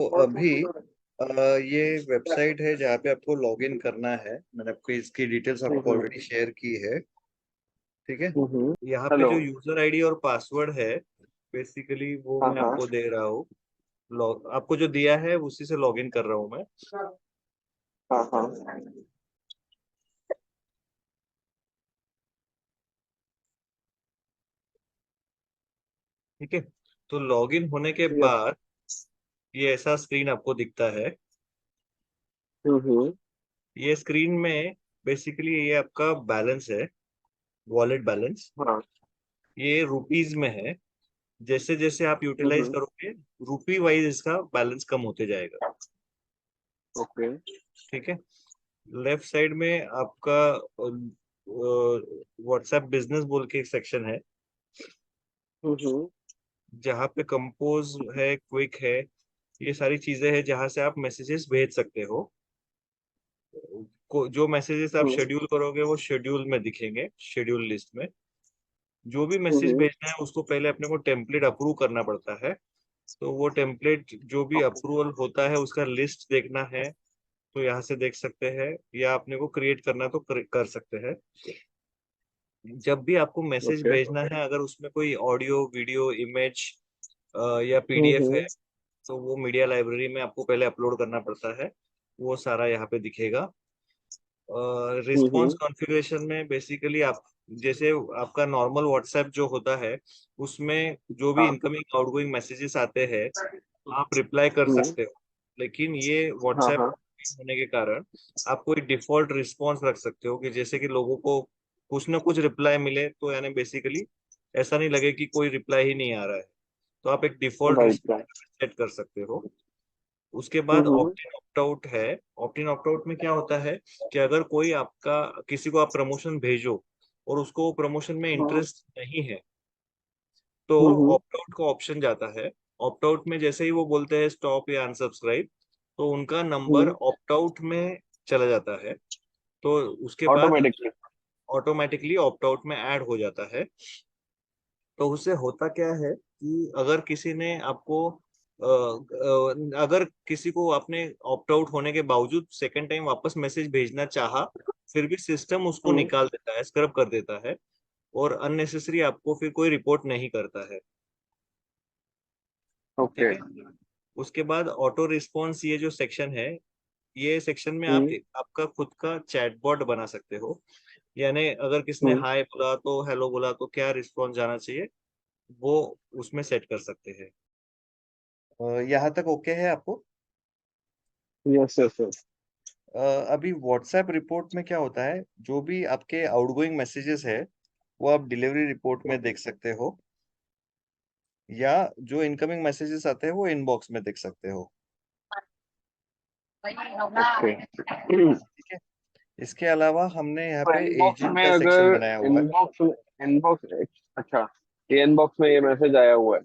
तो अभी ये वेबसाइट है जहाँ पे आपको लॉग इन करना है। मैंने आपको इसकी डिटेल्स आपको हम्म। ऑलरेडी शेयर की है। ठीक है। हम्म। यहाँ पे हेलो। जो यूजर आईडी और पासवर्ड है, बेसिकली वो हाँ मैं हाँ। आपको दे रहा हूँ। लॉग आपको जो दिया है उसी से लॉग इन कर रहा हूँ मैं। हाँ हाँ। ठीक है। तो लॉग इन होने के यस। बाद ये ऐसा स्क्रीन आपको दिखता है। हम्म। ये स्क्रीन में बेसिकली ये आपका बैलेंस है, वॉलेट बैलेंस। हाँ। ये रुपीज में है। जैसे जैसे आप यूटिलाइज हम्म। करोगे, रुपी वाइज इसका बैलेंस कम होते जाएगा। ओके। ठीक है। लेफ्ट साइड में आपका व्हाट्सएप बिजनेस बोल के एक सेक्शन है, हम्म। जहाँ पे कंपोज है, क्विक है। ये सारी चीजें हैं जहाँ से आप मैसेजेस भेज सकते हो। जो मैसेजेस आप हम्म। शेड्यूल करोगे वो शेड्यूल में दिखेंगे, शेड्यूल लिस्ट में। जो भी मैसेज हम्म। भेजना है उसको पहले अपने को टेम्पलेट अप्रूव करना पड़ता है। तो वो टेम्पलेट जो भी अप्रूवल होता है उसका लिस्ट देखना है, तो यहाँ से देख सकते हैं, या अपने को क्रिएट करना तो कर सकते हैं। जब भी आपको मैसेज ओके। भेजना है, अगर उसमें कोई ऑडियो, वीडियो, इमेज या पीडीएफ है, हम्म। तो वो मीडिया लाइब्रेरी में आपको पहले अपलोड करना पड़ता है। वो सारा यहाँ पे दिखेगा। रिस्पॉन्स हम्म। कॉन्फ़िगरेशन में बेसिकली आप जैसे आपका नॉर्मल व्हाट्सएप जो होता है, उसमें जो भी हाँ। इनकमिंग आउटगोइंग मैसेजेस आते हैं आप रिप्लाई कर हम्म। सकते हो। लेकिन ये हाँ व्हाट्सएप हाँ। होने के कारण आप कोई डिफॉल्ट रिस्पॉन्स रख सकते हो, कि जैसे कि लोगों को कुछ ना कुछ रिप्लाई मिले, तो यानी बेसिकली ऐसा नहीं लगे कि कोई रिप्लाई ही नहीं आ रहा है। तो आप एक default right right. Response set कर सकते हो। उसके बाद हम्म। ऑप्ट इन ऑप्ट आउट है। ऑप्ट इन ऑप्ट आउट में क्या होता है कि अगर कोई आपका, किसी को आप प्रमोशन भेजो और उसको प्रमोशन में इंटरेस्ट नहीं है, तो हम्म। ऑप्ट आउट का ऑप्शन जाता है। ऑप्ट आउट में जैसे ही वो बोलते हैं स्टॉप या अनसब्सक्राइब, तो उनका नंबर हम्म। ऑप्ट आउट में चला जाता है। तो उसके बाद ऑटोमेटिकली। ऑटोमेटिकली ऑप्ट आउट में ऐड हो जाता है। तो उससे होता क्या है कि अगर किसी ने आपको अगर किसी को आपने ऑप्ट आउट होने के बावजूद सेकंड टाइम वापस मैसेज भेजना चाहा, फिर भी सिस्टम उसको हम्म। निकाल देता है, स्क्रब कर देता है, और अननेसेसरी आपको फिर कोई रिपोर्ट नहीं करता है। ठीक ओके। है। उसके बाद ऑटो रिस्पॉन्स, ये जो सेक्शन है, ये सेक्शन में आप हम्म। आपका खुद का चैटबॉट बना सकते हो। यानी अगर किसने हम्म। हाय बोला तो, हेलो बोला तो, क्या रिस्पॉन्स जाना चाहिए, वो उसमें सेट कर सकते हैं। यहाँ तक ओके है आपको? Yes yes yes. अभी व्हाट्सएप रिपोर्ट में क्या होता है, जो भी आपके आउटगोइंग मैसेजेस है वो आप डिलीवरी रिपोर्ट में देख सकते हो, या जो इनकमिंग मैसेजेस आते हैं वो इनबॉक्स में देख सकते हो। ओके। ठीक है। इसके अलावा हमने यहाँ तो पे इनबॉक्स एजेंट में का सेक्शन बनाया अगर हुआ है। इनबॉक्स अच्छा, ये इनबॉक्स में ये मैसेज आया हुआ है।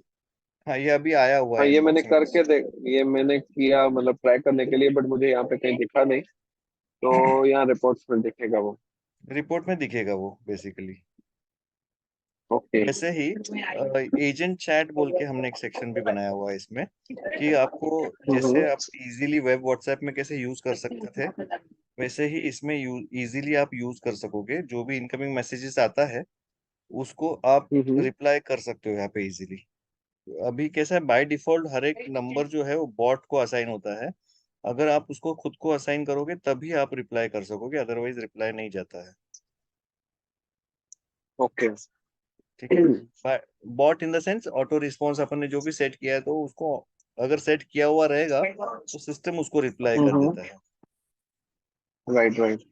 हाँ, ये अभी आया हुआ हाँ है ये मैंने इनबॉक्स में। करके देख, ये मैंने किया मतलब ट्राई करने के लिए, बट मुझे यहाँ पे कहीं दिखा नहीं। तो यहाँ रिपोर्ट्स में दिखेगा वो। रिपोर्ट में दिखेगा वो बेसिकली। ओके। वैसे ही एजेंट चैट बोल के हमने एक सेक्शन भी बनाया हुआ है इसमें, कि आपको हम्म। जैसे आप इजीली वेब व्हाट्सएप में कैसे यूज कर सकते थे, वैसे ही इसमें इजीली आप यूज कर सकोगे। जो भी इनकमिंग मैसेजेस आता है उसको आप हम्म। रिप्लाई कर सकते हो यहाँ पे इजीली। अभी कैसा है, बाय डिफॉल्ट हर एक नंबर जो है वो बॉट को असाइन होता है। अगर आप उसको खुद को असाइन करोगे तभी आप रिप्लाई कर सकोगे, अदरवाइज रिप्लाई नहीं जाता है। ओके। ठीक है। Bot in the sense auto response, अपन ने जो भी सेट किया है तो उसको अगर सेट किया हुआ रहेगा तो सिस्टम उसको रिप्लाई कर हम्म। देता है। Right right.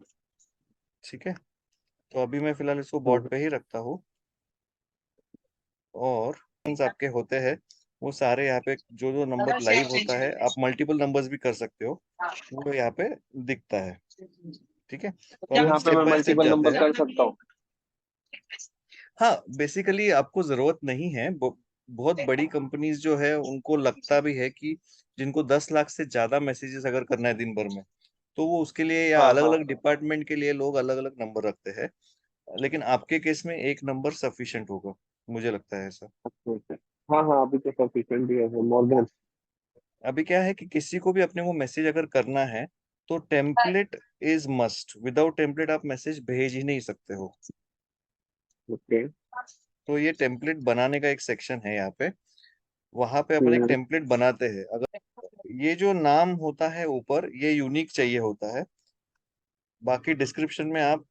ठीक है। तो अभी मैं फिलहाल इसको बॉट हम्म। पे ही रखता हूँ। और आपके होते हैं वो सारे यहाँ पे, जो जो नंबर लाइव होता है, आप मल्टीपल नंबर्स भी कर सकते हो, वो यहाँ पे दिखता है। ठीक है। तो अपन यहाँ पे स्टेप मैं बाय स्टेप मल्टीपल जाते नंबर हैं। कर सकता हूँ। हाँ, बेसिकली आपको जरूरत नहीं है। बहुत बड़ी कंपनीज जो है उनको लगता भी है कि जिनको 10 लाख से ज्यादा मैसेजेस अगर करना है दिन भर में, तो वो उसके लिए, या हाँ अलग हाँ। अलग डिपार्टमेंट के लिए लोग अलग अलग नंबर रखते हैं। लेकिन आपके केस में एक नंबर सफिशिएंट होगा, मुझे लगता है ऐसा। ओके। हाँ हाँ, अभी तो सफिशिएंट ही है मोर देन। अभी क्या है कि किसी को भी अपने को मैसेज अगर करना है तो template is must, without template आप मैसेज भेज ही नहीं सकते हो। ओके। तो ये टेम्पलेट बनाने का एक सेक्शन है यहाँ पे, वहां पे अपन एक टेम्पलेट बनाते हैं। अगर ये जो नाम होता है ऊपर, ये यूनिक चाहिए होता है। बाकी डिस्क्रिप्शन में आप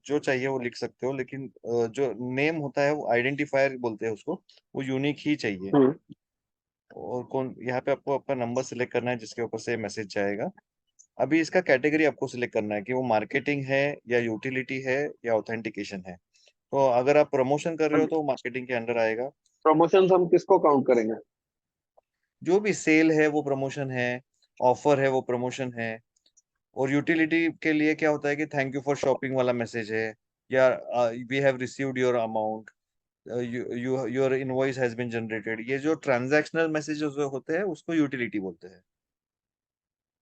जो चाहिए वो लिख सकते हो, लेकिन जो नेम होता है वो आइडेंटिफायर बोलते हैं उसको, वो यूनिक ही चाहिए। और कौन, यहाँ पे आपको आपका नंबर सिलेक्ट करना है जिसके ऊपर से मैसेज जाएगा। अभी इसका कैटेगरी आपको सिलेक्ट करना है कि वो मार्केटिंग है या यूटिलिटी है या ऑथेंटिकेशन है। तो अगर आप प्रमोशन कर रहे हो तो मार्केटिंग के अंडर आएगा। प्रमोशन हम किसको काउंट करेंगे? जो भी सेल है वो प्रमोशन है, ऑफर है वो प्रमोशन है। और यूटिलिटी के लिए क्या होता है कि थैंक यू फॉर शॉपिंग वाला मैसेज है, या we have received your amount, your invoice has been generated. ये जो ट्रांजैक्शनल मैसेजेस होते हैं उसको यूटिलिटी बोलते हैं।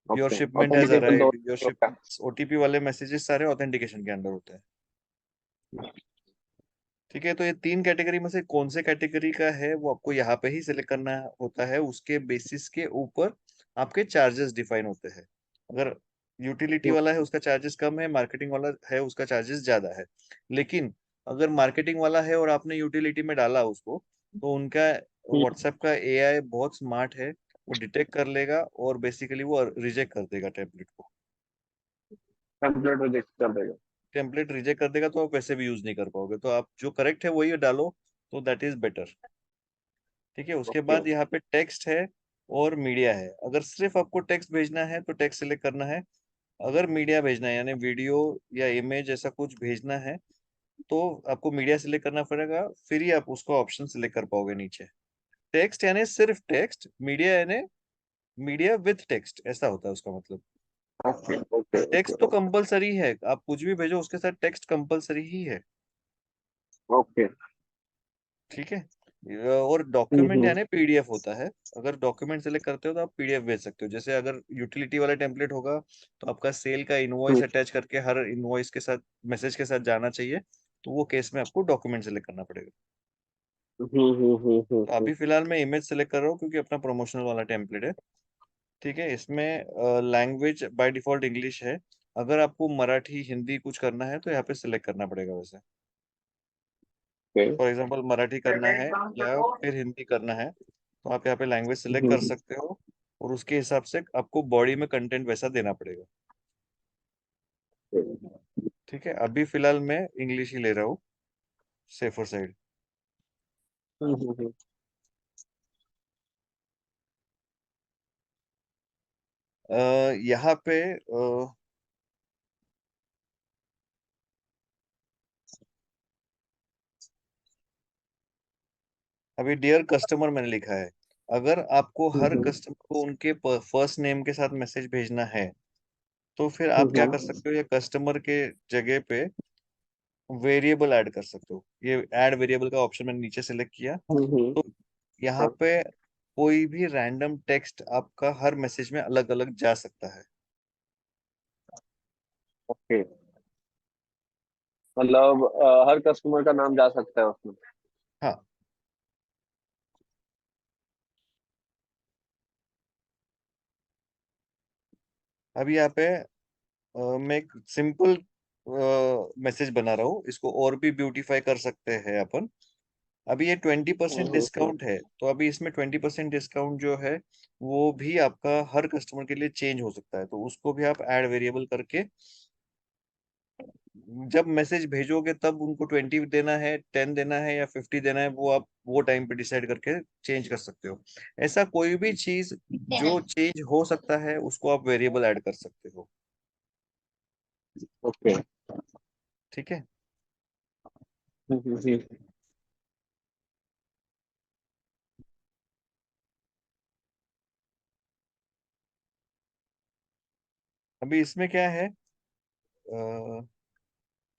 Your okay, shipment has authentication तो अराइव्ड, योर शिपमेंट, ओटीपी वाले मैसेजेस सारे ऑथेंटिकेशन के अंडर होते हैं। ठीक है, तो ये तीन कैटेगरी में से कौन से कैटेगरी का है वो आपको यहाँ पे ही सिलेक्ट करना होता है। उसके बेसिस के ऊपर आपके चार्जेस डिफाइन होते हैं। अगर यूटिलिटी वाला है उसका चार्जेस कम है, मार्केटिंग वाला है उसका चार्जेस ज्यादा है। लेकिन अगर मार्केटिंग वाला है और आपने यूटिलिटी में डाला उसको, तो उनका व्हाट्सएप का एआई बहुत स्मार्ट है, वो डिटेक्ट कर लेगा और बेसिकली वो रिजेक्ट कर देगा टेम्पलेट को। टेम्पलेट रिजेक्ट कर देगा। टेम्पलेट रिजेक्ट कर देगा तो आप वैसे भी यूज नहीं कर पाओगे, तो आप जो करेक्ट है वही डालो, तो दैट इज बेटर। ठीक है, उसके ओके। बाद यहाँ पे टेक्स्ट है और मीडिया है। अगर सिर्फ आपको टेक्स्ट भेजना है तो टेक्स्ट सिलेक्ट करना है। अगर मीडिया भेजना है यानी वीडियो या इमेज ऐसा कुछ भेजना है तो आपको मीडिया सिलेक्ट करना पड़ेगा, फिर ही आप उसका ऑप्शन सिलेक्ट कर पाओगे नीचे। टेक्स्ट यानी सिर्फ टेक्स्ट, मीडिया यानी मीडिया विथ टेक्स्ट, ऐसा होता है उसका मतलब। ओके। ओके। टेक्स्ट तो ओके। कंपलसरी है, आप कुछ भी भेजो उसके साथ टेक्स्ट कंपलसरी ही है। ओके। ठीक है, और डॉक्यूमेंट यानी पीडीएफ होता है। अगर डॉक्यूमेंट सेलेक्ट करते हो तो आप पीडीएफ भेज सकते हो। जैसे अगर यूटिलिटी वाला टेम्पलेट होगा तो आपका सेल का इनवॉइस अटैच करके हर इनवॉइस के साथ, मैसेज के साथ जाना चाहिए, तो वो केस में आपको डॉक्यूमेंट सेलेक्ट करना पड़ेगा। तो अभी फिलहाल मैं इमेज सेलेक्ट कर रहा हूँ क्योंकि अपना प्रमोशनल वाला टेम्पलेट है। ठीक है, इसमें लैंग्वेज बाय डिफॉल्ट इंग्लिश है। अगर आपको मराठी हिंदी कुछ करना है तो यहाँ पे सिलेक्ट करना पड़ेगा वैसे। फॉर एग्जाम्पल मराठी करना है या फिर हिंदी करना है तो आप यहाँ पे लैंग्वेज सिलेक्ट कर सकते हो, और उसके हिसाब से आपको बॉडी में कंटेंट वैसा देना पड़ेगा। ठीक है, अभी फिलहाल मैं इंग्लिश ही ले रहा हूँ, सेफर साइड। यहाँ पे अभी डियर कस्टमर मैंने लिखा है। अगर आपको हर कस्टमर को उनके फर्स्ट नेम के साथ मैसेज भेजना है तो फिर आप क्या कर सकते हो, ये कस्टमर के जगह पे वेरिएबल ऐड कर सकते हो। ये ऐड वेरिएबल का ऑप्शन मैंने नीचे सेलेक्ट किया, तो यहाँ पे कोई भी रैंडम टेक्स्ट आपका हर मैसेज में अलग अलग जा सकता है। ओके, मतलब हर कस्टमर का नाम जा सकता है उसमें। हाँ, अभी यहाँ पे मैं एक सिंपल मैसेज बना रहा हूँ, इसको और भी ब्यूटीफाई कर सकते हैं अपन। अभी ये 20% डिस्काउंट है, तो अभी इसमें 20% डिस्काउंट जो है वो भी आपका हर कस्टमर के लिए चेंज हो सकता है, तो उसको भी आप ऐड वेरिएबल करके जब मैसेज भेजोगे तब उनको 20 देना है, 10 देना है या 50 देना है, वो आप वो टाइम पे डिसाइड करके चेंज कर सकते हो। ऐसा कोई भी चीज जो चेंज हो सकता है उसको आप वेरिएबल ऐड कर सकते हो। ओके। ठीक है, अभी इसमें क्या है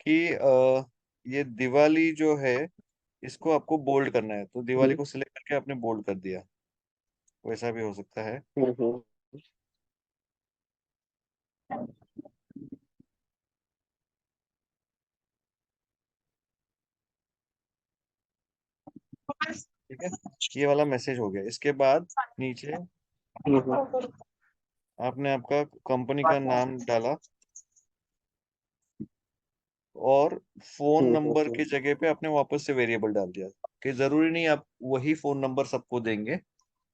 कि ये दिवाली जो है इसको आपको बोल्ड करना है, तो दिवाली को सिलेक्ट करके आपने बोल्ड कर दिया, वैसा भी हो सकता है। ठीक है, ये वाला मैसेज हो गया। इसके बाद नीचे आपने आपका कंपनी का नाम डाला और फोन नंबर की जगह पे आपने वापस से वेरिएबल डाल दिया, कि जरूरी नहीं आप वही फोन नंबर सबको देंगे।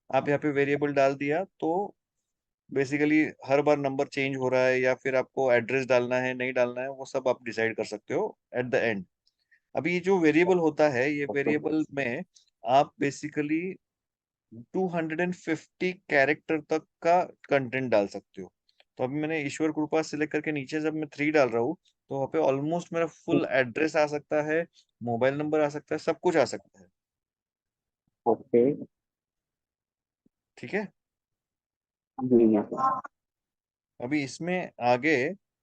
आप यहाँ पे वेरिएबल डाल दिया तो बेसिकली हर बार नंबर चेंज हो रहा है या फिर आपको एड्रेस डालना है नहीं डालना है, वो सब आप डिसाइड कर सकते हो एट द एंड। अभी ये जो वेरिएबल होता है, ये वेरिएबल में आप बेसिकली 250 कैरेक्टर तक का कंटेंट डाल सकते हो। तो अभी मैंने ईश्वर कृपा सिलेक्ट करके नीचे जब मैं 3 डाल रहा हूँ, तो वहाँ पे ऑलमोस्ट मेरा फुल एड्रेस आ सकता है, मोबाइल नंबर आ सकता है, सब कुछ आ सकता है। ओके। ठीक है। जी जी। अभी इसमें आगे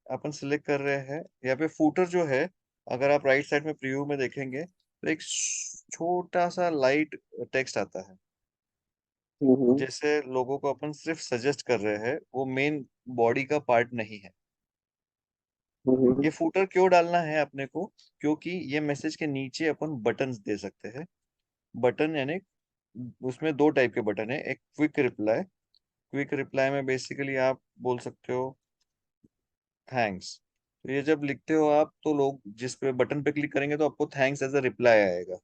अपन सिलेक्ट कर रहे हैं यहाँ पे फूटर जो है, अगर आप राइट साइड में प्रीव्यू में देखेंगे तो एक छोटा सा लाइट टेक्स्ट आता है, हम्म जैसे लोगों को अपन सिर्फ सजेस्ट कर रहे हैं, वो मेन बॉडी का पार्ट नहीं है। हम्म ये फूटर क्यों डालना है अपने को? क्योंकि ये मैसेज के नीचे अपन बटन्स दे सकते हैं। बटन यानी उसमें दो टाइप के बटन है, एक क्विक रिप्लाई। क्विक रिप्लाई में बेसिकली आप बोल सकते हो थैंक्स। तो ये जब लिखते हो आप, तो लोग जिस पे बटन पे क्लिक करेंगे तो आपको थैंक्स एज अ रिप्लाई आएगा।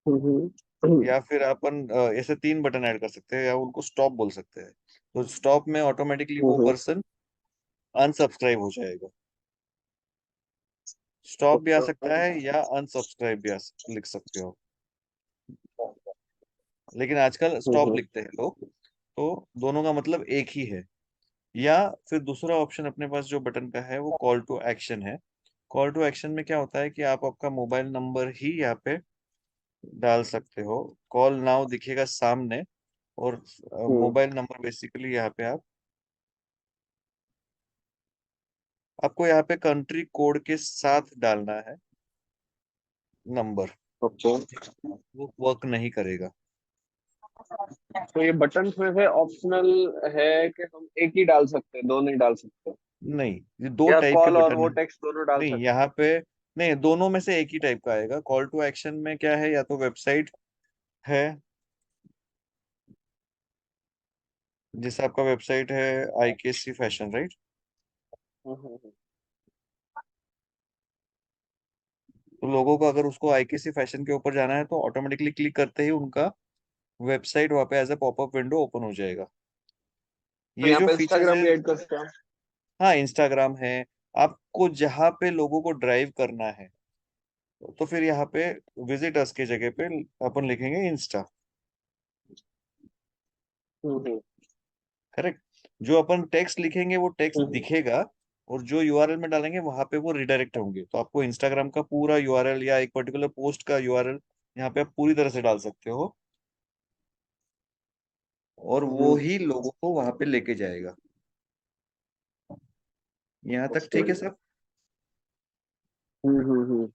हम्म या फिर अपन ऐसे 3 बटन ऐड कर सकते हैं, या उनको स्टॉप बोल सकते हैं। तो स्टॉप में ऑटोमेटिकली वो हम्म। पर्सन अनसब्सक्राइब हो जाएगा। स्टॉप भी आ सकता है या अनसब्सक्राइब भी लिख सकते हो, लेकिन आजकल स्टॉप हम्म लिखते हैं लोग। तो दोनों का मतलब एक ही है। या फिर दूसरा ऑप्शन अपने पास जो बटन का है वो कॉल टू एक्शन है। कॉल टू एक्शन में क्या होता है कि आप आपका मोबाइल नंबर ही यहाँ पे डाल सकते हो। कॉल नाउ दिखेगा सामने, और हम्म। मोबाइल नंबर बेसिकली यहाँ पे आपको यहाँ पे कंट्री कोड के साथ डालना है नंबर, ओके। वो वर्क नहीं करेगा। तो ये बटन में से ऑप्शनल है कि हम एक ही डाल सकते हैं, दो नहीं डाल सकते? नहीं, ये दो या टाइप के कॉल और बटन वो है। टेक्स्ट दोनों डाल नहीं, सकते यहाँ पे नहीं, दोनों में से एक ही टाइप का आएगा। कॉल टू एक्शन में क्या है, या तो वेबसाइट है, जैसे आपका वेबसाइट है IKC फैशन, राइट? हैं? तो लोगों को अगर उसको IKC फैशन के ऊपर जाना है तो ऑटोमेटिकली क्लिक करते ही उनका वेबसाइट वहाँ पे as a popup window open हो जाएगा। तो ये यहाँ जो पे फीचर्स इंस्टाग्राम है, भी ऐड कर सकते हैं? हाँ इंस्टाग्राम है। आपको जहाँ पे लोगों को ड्राइव करना है, तो फिर यहाँ पे विजिट अस के जगह पे अपन लिखेंगे इंस्टा। हम्म करेक्ट। जो अपन टेक्स्ट लिखेंगे वो टेक्स्ट हम्म दिखेगा, और जो URL में डालेंगे वहां पे वो रिडायरेक्ट होंगे। तो आपको इंस्टाग्राम का पूरा URL या एक पर्टिकुलर पोस्ट का URL यहाँ पे आप पूरी तरह से डाल सकते हो, और वो हम्म। ही लोगों को वहां पे लेके जाएगा। यहाँ तक ठीक है सर? हम्म।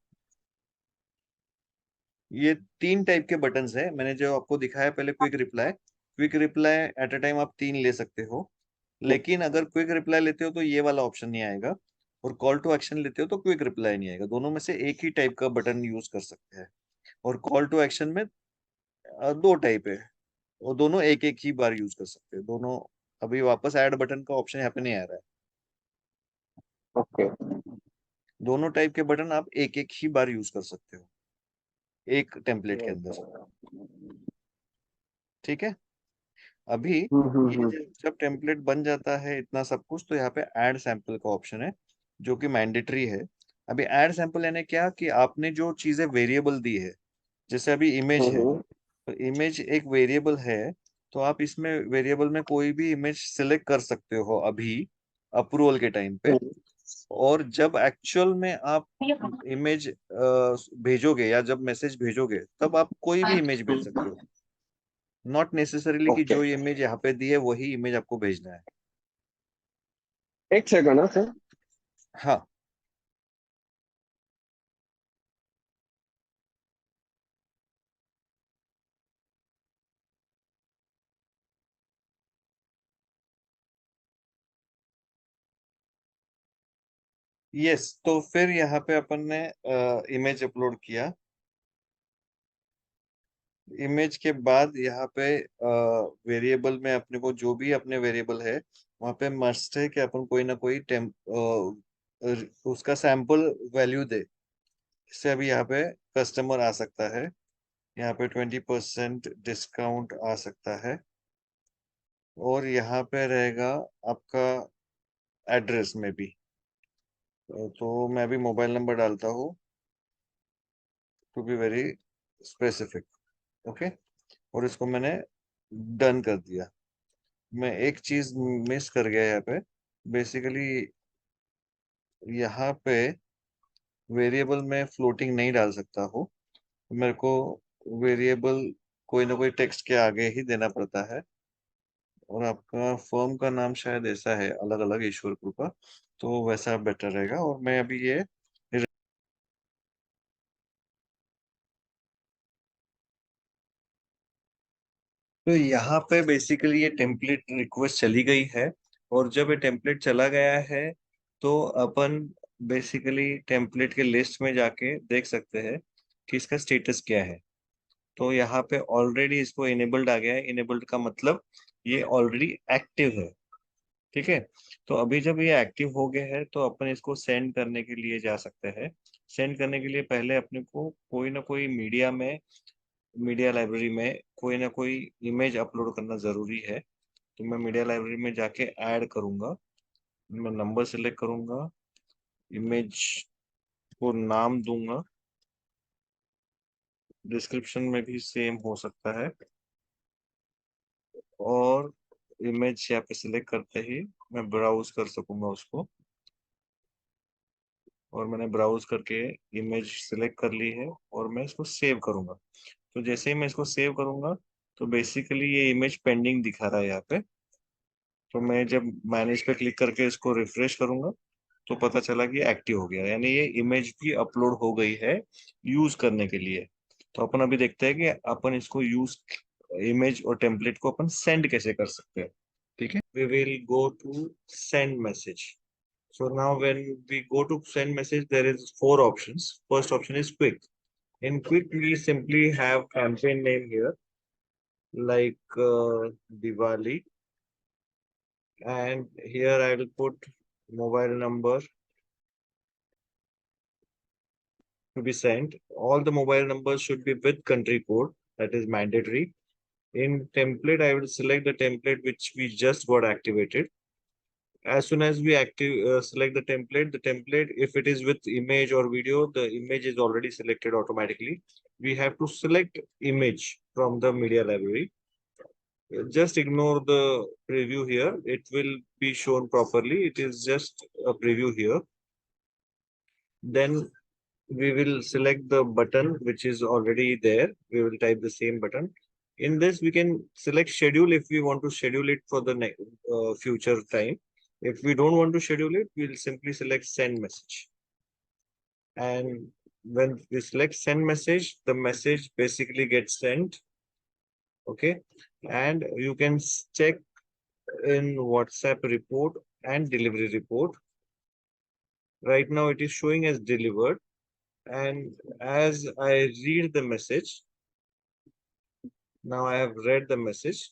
ये 3 टाइप के बटन्स है मैंने जो आपको दिखाया पहले। Quick reply, quick reply at a time आप 3 ले सकते हो, लेकिन अगर क्विक रिप्लाई लेते हो तो ये वाला ऑप्शन नहीं आएगा, और कॉल टू एक्शन लेते हो तो क्विक रिप्लाई नहीं आएगा। दोनों में से एक ही टाइप का बटन यूज कर सकते हैं। और कॉल टू एक्शन में 2 टाइप है, वो दोनों एक एक ही बार यूज कर सकते हैं दोनों। अभी वापस ऐड बटन का ऑप्शन यहाँ पे नहीं आ रहा है। ओके। दोनों टाइप के बटन आप एक एक ही बार यूज कर सकते हो एक टेम्पलेट के अंदर। ठीक है। अभी ये हम्म। जब टेम्पलेट बन जाता है इतना सब कुछ, तो यहाँ पे ऐड सैंपल का ऑप्शन है, जो कि मैंडेटरी है। अभी ऐड सैंपल यानी क्या, कि आपने जो चीजें वेरिएबल दी है, जैसे अभी इमेज है, हम्म तो इमेज एक वेरिएबल है, तो आप इसमें वेरिएबल में कोई भी इमेज सिलेक्ट कर सकते हो अभी अप्रूवल के टाइम पे। हम्म। और जब एक्चुअल में आप इमेज भेजोगे या जब मैसेज भेजोगे, तब आप कोई भी इमेज भेज सकते हो। नॉट नेसेसरीली कि ओके। जो इमेज यहाँ पे दी है वही इमेज आपको भेजना है। एक सेकंड ना सर। हाँ। यस, तो फिर यहाँ पे अपन ने इमेज अपलोड किया। इमेज के बाद यहाँ पे वेरिएबल में अपने को जो भी अपने वेरिएबल है वहाँ पे मस्ट है कि अपन कोई ना कोई उसका सैंपल वैल्यू दे। इससे अभी यहाँ पे कस्टमर आ सकता है, यहाँ पे 20% डिस्काउंट आ सकता है, और यहाँ पे रहेगा आपका एड्रेस में भी। तो मैं अभी मोबाइल नंबर डालता हूँ to be very specific. Okay, और इसको मैंने डन कर दिया। मैं एक चीज मिस कर गया यहाँ पे। बेसिकली यहाँ पे वेरिएबल में फ्लोटिंग नहीं डाल सकता हूँ, मेरे को वेरिएबल कोई ना कोई टेक्स्ट के आगे ही देना पड़ता है। और आपका फर्म का नाम शायद ऐसा है, अलग अलग ईश्वर कृपा, तो वैसा बेटर रहेगा। और मैं अभी ये तो यहाँ पे बेसिकली ये टेम्पलेट रिक्वेस्ट चली गई है। और जब ये टेम्पलेट चला गया है तो अपन बेसिकली टेम्पलेट के लिस्ट में जाके देख सकते हैं कि इसका स्टेटस क्या है। तो यहाँ पे ऑलरेडी इसको इनेबल्ड आ गया है। इनेबल्ड का मतलब ये ऑलरेडी एक्टिव है। ठीक है। तो अभी जब ये एक्टिव हो गया है तो अपन इसको सेंड करने के लिए जा सकते हैं। सेंड करने के लिए पहले अपने को कोई ना कोई मीडिया लाइब्रेरी में कोई ना कोई इमेज अपलोड करना जरूरी है। तो मैं मीडिया लाइब्रेरी में जाके ऐड करूंगा। मैं नंबर सिलेक्ट करूंगा, इमेज को नाम दूंगा, डिस्क्रिप्शन में भी सेम हो सकता है। और इमेज यहाँ पे सिलेक्ट करते ही मैं ब्राउज कर सकूंगा उसको। और मैंने ब्राउज करके इमेज सिलेक्ट कर ली है और मैं इसको सेव करूंगा। तो जैसे ही मैं इसको सेव करूंगा तो बेसिकली ये इमेज पेंडिंग दिखा रहा है यहाँ पे। तो मैं जब मैनेज पे क्लिक करके इसको रिफ्रेश करूंगा तो पता चला कि एक्टिव हो गया, यानी ये इमेज भी अपलोड हो गई है यूज करने के लिए। तो अपन अभी देखते हैं कि अपन इसको यूज इमेज और टेम्पलेट को अपन सेंड कैसे कर सकते हैं। ठीक है, we will go to send message. So now when we go to send message, there is four options. First option is quick. In quick, we simply have campaign name here, like Diwali, and here I will put mobile number to be sent. All the mobile numbers should be with country code. That is mandatory. In template, I will select the template which we just got activated. As soon as we select the template, if it is with image or video, the image is already selected automatically. We have to select image from the media library. Just ignore the preview here. It will be shown properly. It is just a preview here. Then we will select the button which is already there. We will type the same button. In this, we can select schedule if we want to schedule it for the future time. If we don't want to schedule it, we'll simply select send message. And when we select send message, the message basically gets sent. Okay. And you can check in WhatsApp report and delivery report. Right now it is showing as delivered. And as I read the message, now I have read the message.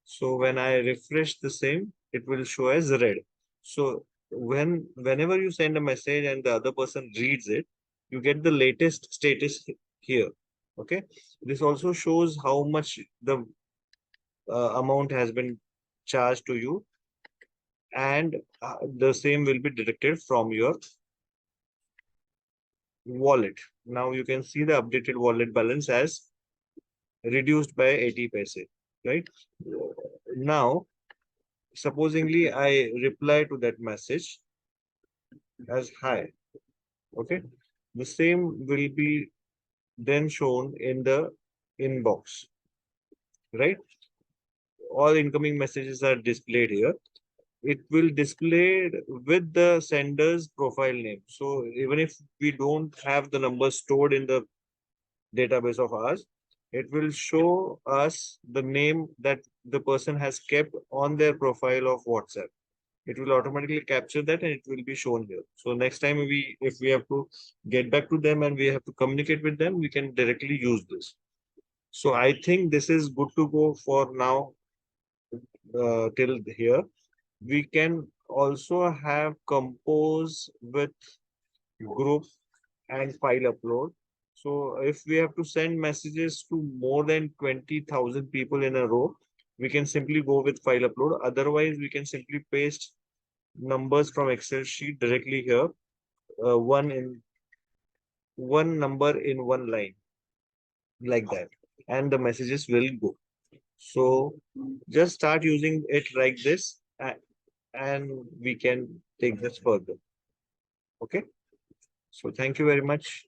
So when I refresh the same, it will show as read. So whenever you send a message and the other person reads it, you get the latest status here. Okay. This also shows how much the amount has been charged to you, and the same will be deducted from your wallet. Now you can see the updated wallet balance as reduced by 80 paise, right? Now, supposingly I reply to that message as hi, okay? The same will be then shown in the inbox, right? All incoming messages are displayed here. It will display with the sender's profile name. So even if we don't have the number stored in the database of ours, it will show us the name that the person has kept on their profile of WhatsApp. It will automatically capture that and it will be shown here. So next time if we have to get back to them and we have to communicate with them, we can directly use this. So I think this is good to go for now, till here. We can also have compose with group and file upload. So if we have to send messages to more than 20,000 people in a row, we can simply go with file upload. Otherwise, we can simply paste numbers from Excel sheet directly here, one number in one line, like that, and the messages will go. So just start using it like this, and we can take this further. Okay. So thank you very much.